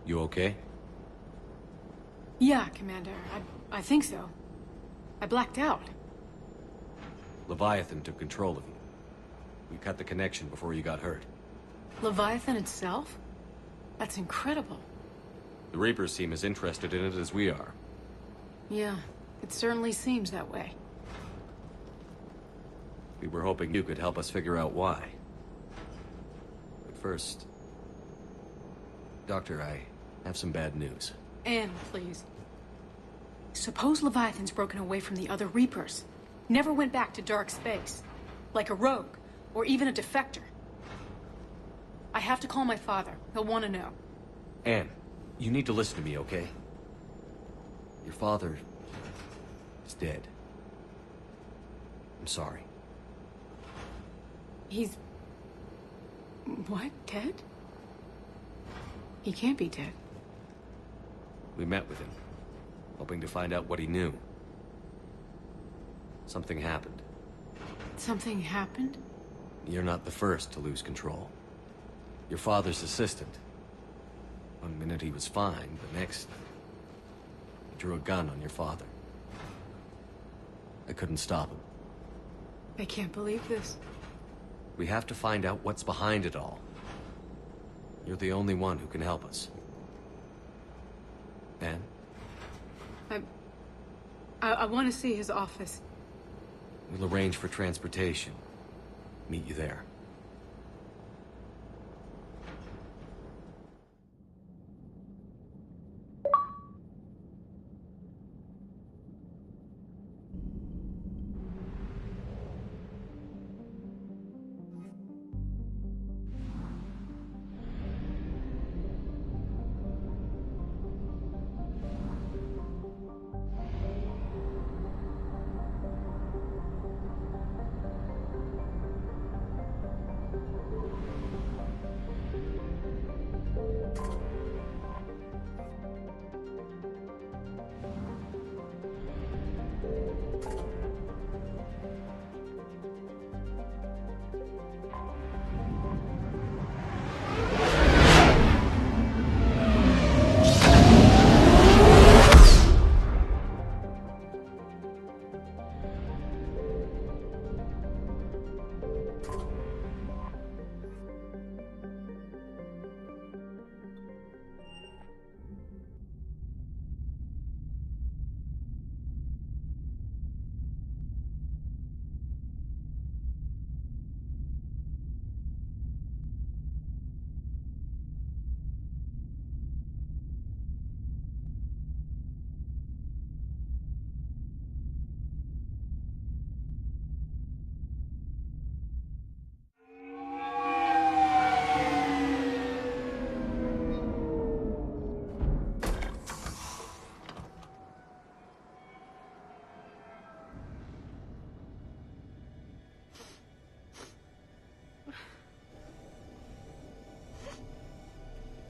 You okay? Yeah, Commander. I think so. I blacked out. Leviathan took control of you. We cut the connection before you got hurt. Leviathan itself? That's incredible. The Reapers seem as interested in it as we are. Yeah, it certainly seems that way. We were hoping you could help us figure out why. But first... Doctor, I have some bad news. Anne, please. Suppose Leviathan's broken away from the other Reapers. Never went back to dark space. Like a rogue, or even a defector. I have to call my father. He'll want to know. Anne, you need to listen to me, okay? Your father... is dead. I'm sorry. He's... what? Dead? He can't be dead. We met with him, hoping to find out what he knew. Something happened. Something happened? You're not the first to lose control. Your father's assistant. One minute he was fine, the next... he drew a gun on your father. I couldn't stop him. I can't believe this. We have to find out what's behind it all. You're the only one who can help us. Anne? I want to see his office. We'll arrange for transportation. Meet you there.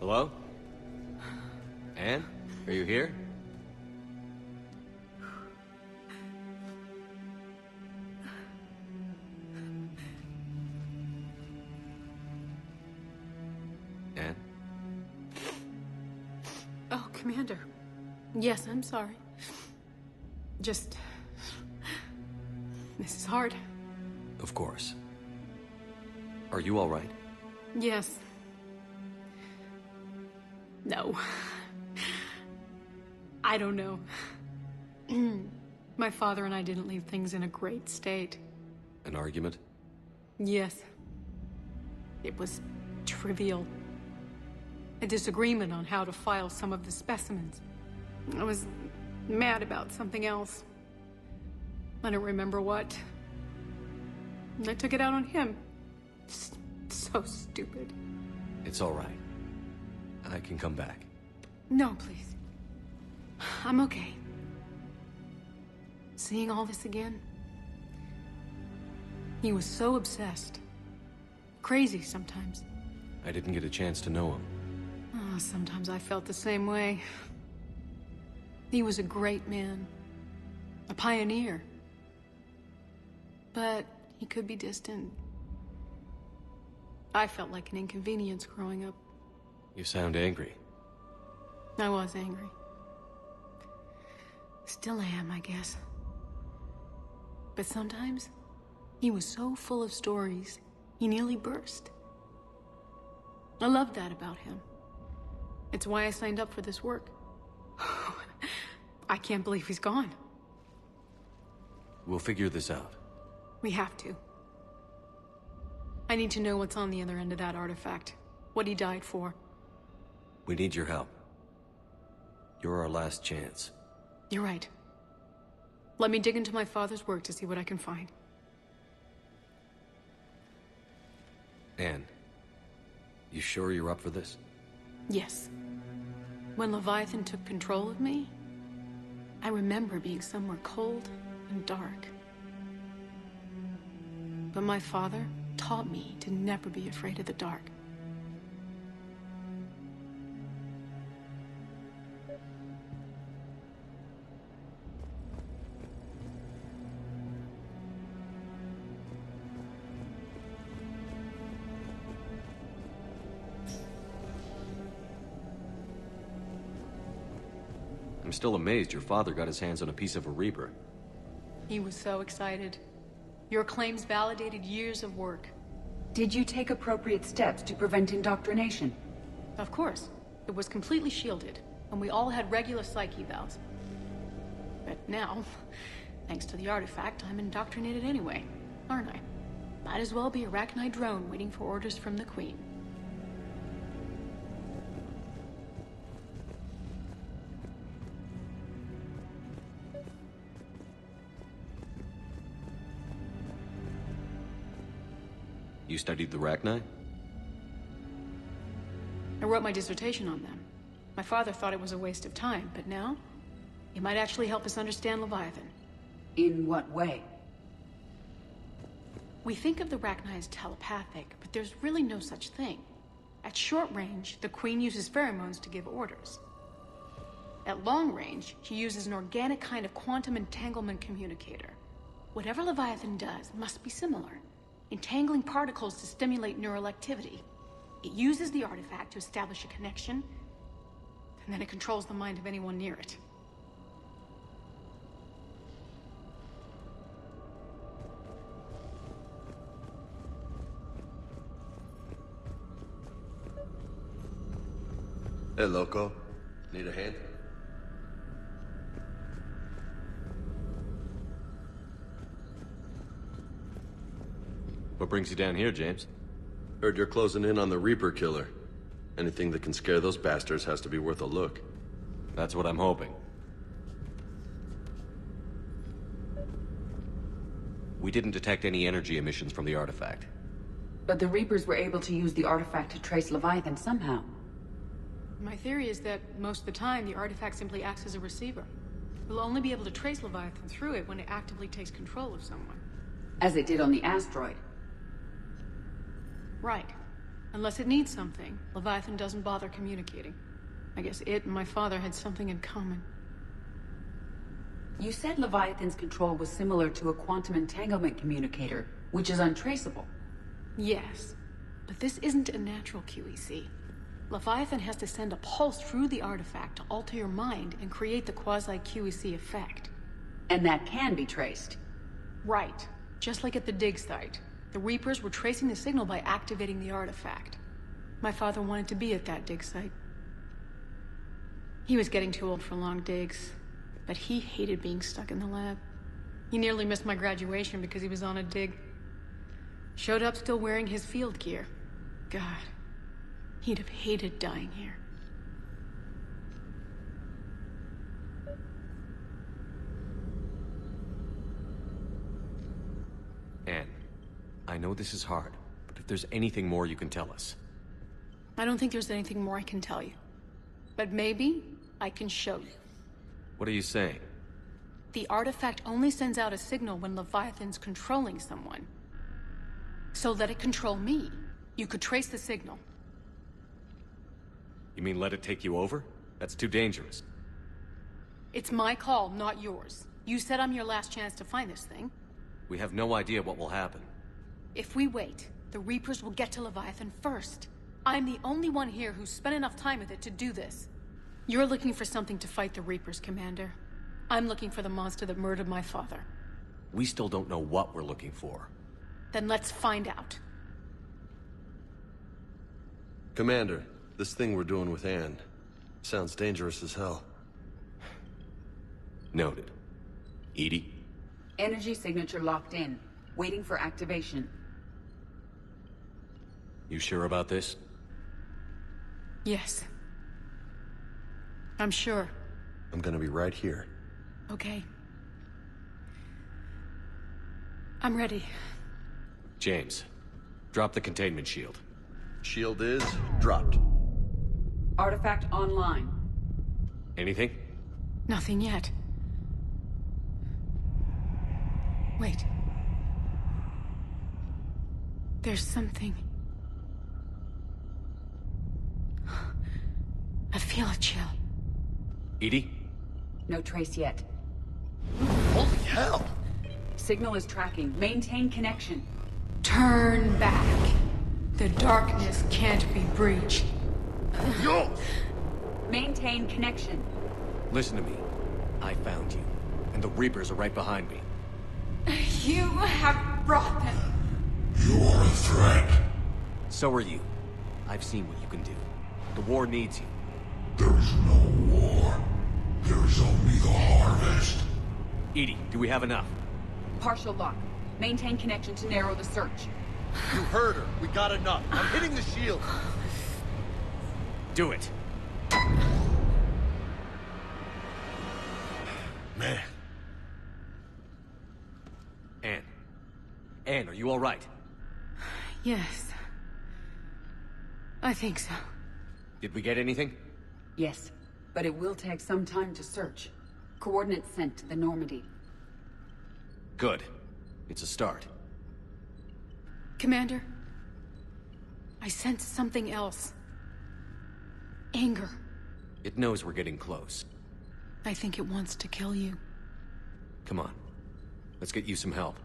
Hello? Anne? Are you here? Anne? Oh, Commander. Yes, I'm sorry. Just... this is hard. Of course. Are you all right? Yes. No. I don't know. My father and I didn't leave things in a great state. An argument? Yes. It was trivial. A disagreement on how to file some of the specimens. I was mad about something else. I don't remember what. And I took it out on him. So stupid. It's all right. I can come back. No, please. I'm okay. Seeing all this again? He was so obsessed. Crazy sometimes. I didn't get a chance to know him. Oh, sometimes I felt the same way. He was a great man. A pioneer. But he could be distant. I felt like an inconvenience growing up. You sound angry. I was angry. Still am, I guess. But sometimes, he was so full of stories, he nearly burst. I loved that about him. It's why I signed up for this work. I can't believe he's gone. We'll figure this out. We have to. I need to know what's on the other end of that artifact. What he died for. We need your help. You're our last chance. You're right. Let me dig into my father's work to see what I can find. Anne, you sure you're up for this? Yes. When Leviathan took control of me, I remember being somewhere cold and dark. But my father taught me to never be afraid of the dark. I'm still amazed your father got his hands on a piece of a Reaper. He was so excited. Your claims validated years of work. Did you take appropriate steps to prevent indoctrination? Of course. It was completely shielded, and we all had regular psych evals. But now, thanks to the artifact, I'm indoctrinated anyway, aren't I? Might as well be a Arachnite drone waiting for orders from the Queen. You studied the Arachnite? I wrote my dissertation on them. My father thought it was a waste of time, but now, it might actually help us understand Leviathan. In what way? We think of the Arachnite as telepathic, but there's really no such thing. At short range, the Queen uses pheromones to give orders. At long range, she uses an organic kind of quantum entanglement communicator. Whatever Leviathan does must be similar, entangling particles to stimulate neural activity. It uses the artifact to establish a connection, and then it controls the mind of anyone near it. Hey, loco. Need a hand? What brings you down here, James? Heard you're closing in on the Reaper killer. Anything that can scare those bastards has to be worth a look. That's what I'm hoping. We didn't detect any energy emissions from the artifact. But the Reapers were able to use the artifact to trace Leviathan somehow. My theory is that most of the time, the artifact simply acts as a receiver. We'll only be able to trace Leviathan through it when it actively takes control of someone. As it did on the asteroid. Right. Unless it needs something, Leviathan doesn't bother communicating. I guess it and my father had something in common. You said Leviathan's control was similar to a quantum entanglement communicator, which is untraceable. Yes, but this isn't a natural QEC. Leviathan has to send a pulse through the artifact to alter your mind and create the quasi-QEC effect. And that can be traced. Right. Just like at the dig site. The Reapers were tracing the signal by activating the artifact. My father wanted to be at that dig site. He was getting too old for long digs, but he hated being stuck in the lab. He nearly missed my graduation because he was on a dig. Showed up still wearing his field gear. God, he'd have hated dying here. Anne, I know this is hard, but if there's anything more you can tell us. I don't think there's anything more I can tell you. But maybe I can show you. What are you saying? The artifact only sends out a signal when Leviathan's controlling someone. So let it control me. You could trace the signal. You mean let it take you over? That's too dangerous. It's my call, not yours. You said I'm your last chance to find this thing. We have no idea what will happen. If we wait, the Reapers will get to Leviathan first. I'm the only one here who's spent enough time with it to do this. You're looking for something to fight the Reapers, Commander. I'm looking for the monster that murdered my father. We still don't know what we're looking for. Then let's find out. Commander, this thing we're doing with Anne sounds dangerous as hell. Noted. Edie? Energy signature locked in, waiting for activation. You sure about this? Yes. I'm sure. I'm gonna be right here. Okay. I'm ready. James, drop the containment shield. Shield is dropped. Artifact online. Anything? Nothing yet. Wait. There's something. I feel a chill. Edie? No trace yet. Holy hell! Signal is tracking. Maintain connection. Turn back. The darkness can't be breached. Yo! Maintain connection. Listen to me. I found you, and the Reapers are right behind me. You have brought them. You are a threat. So are you. I've seen what you can do. The war needs you. There is no war. There is only the harvest. Edie, do we have enough? Partial lock. Maintain connection to narrow the search. You heard her. We got enough. I'm hitting the shield. Do it. Man. Anne. Anne, are you all right? Yes. I think so. Did we get anything? Yes, but it will take some time to search. Coordinates sent to the Normandy. Good. It's a start. Commander, I sense something else. Anger. It knows we're getting close. I think it wants to kill you. Come on. Let's get you some help.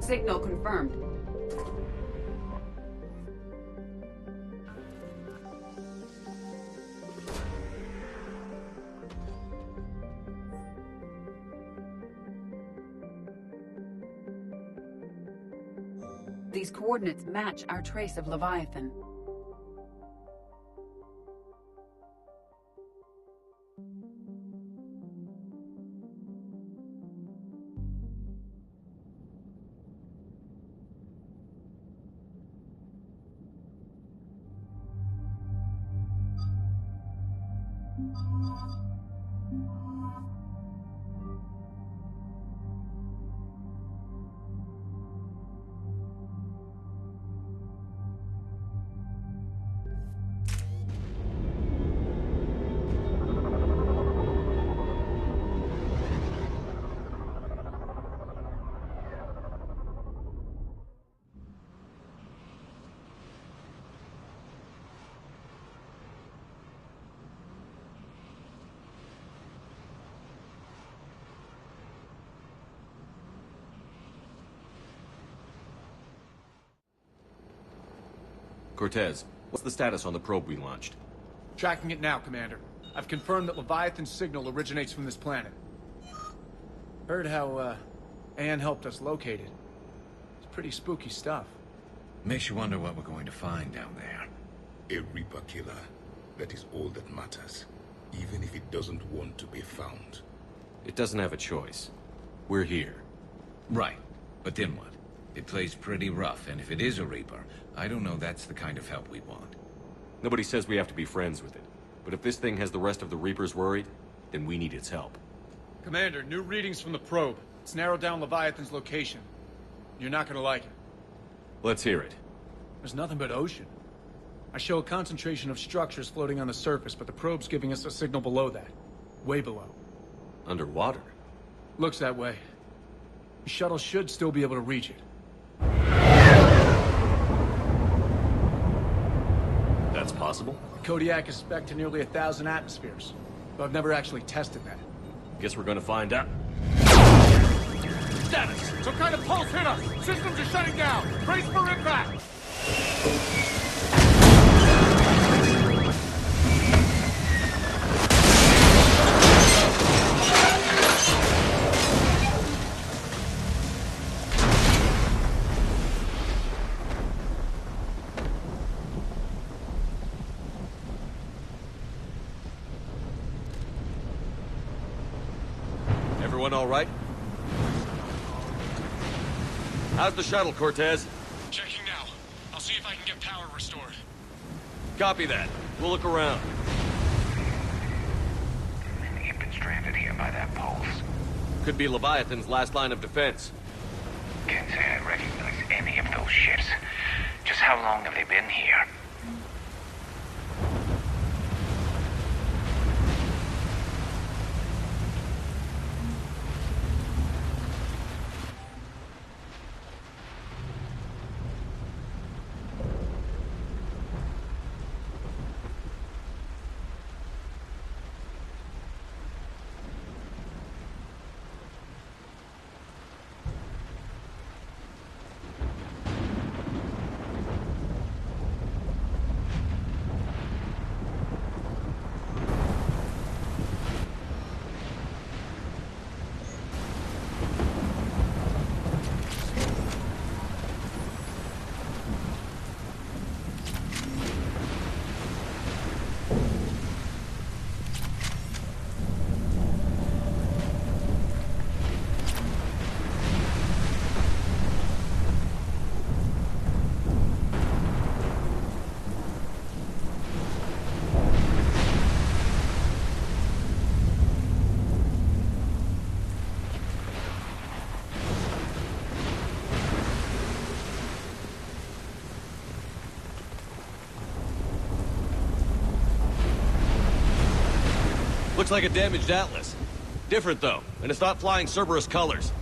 Signal confirmed. These coordinates match our trace of Leviathan. Cortez, what's the status on the probe we launched? Tracking it now, Commander. I've confirmed that Leviathan's signal originates from this planet. Heard how, Anne helped us locate it. It's pretty spooky stuff. Makes you wonder what we're going to find down there. A Reaper killer. That is all that matters. Even if it doesn't want to be found. It doesn't have a choice. We're here. Right. But then what? It plays pretty rough, and if it is a Reaper, I don't know that's the kind of help we want. Nobody says we have to be friends with it. But if this thing has the rest of the Reapers worried, then we need its help. Commander, new readings from the probe. It's narrowed down Leviathan's location. You're not gonna like it. Let's hear it. There's nothing but ocean. I show a concentration of structures floating on the surface, but the probe's giving us a signal below that. Way below. Underwater? Looks that way. The shuttle should still be able to reach it. That's possible? The Kodiak is spec'd to nearly 1,000 atmospheres, but I've never actually tested that. Guess we're gonna find out. Status! Some kind of pulse hit us! Systems are shutting down! Brace for impact! Everyone all right? How's the shuttle, Cortez? Checking now. I'll see if I can get power restored. Copy that. We'll look around. You've been stranded here by that pulse. Could be Leviathan's last line of defense. Can't say I recognize any of those ships. Just how long have they been here? Looks like a damaged Atlas. Different, though, and it's not flying Cerberus colors.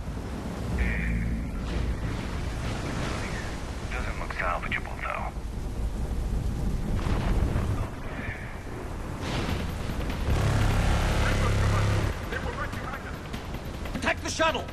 Doesn't look salvageable, though. Attack the shuttle!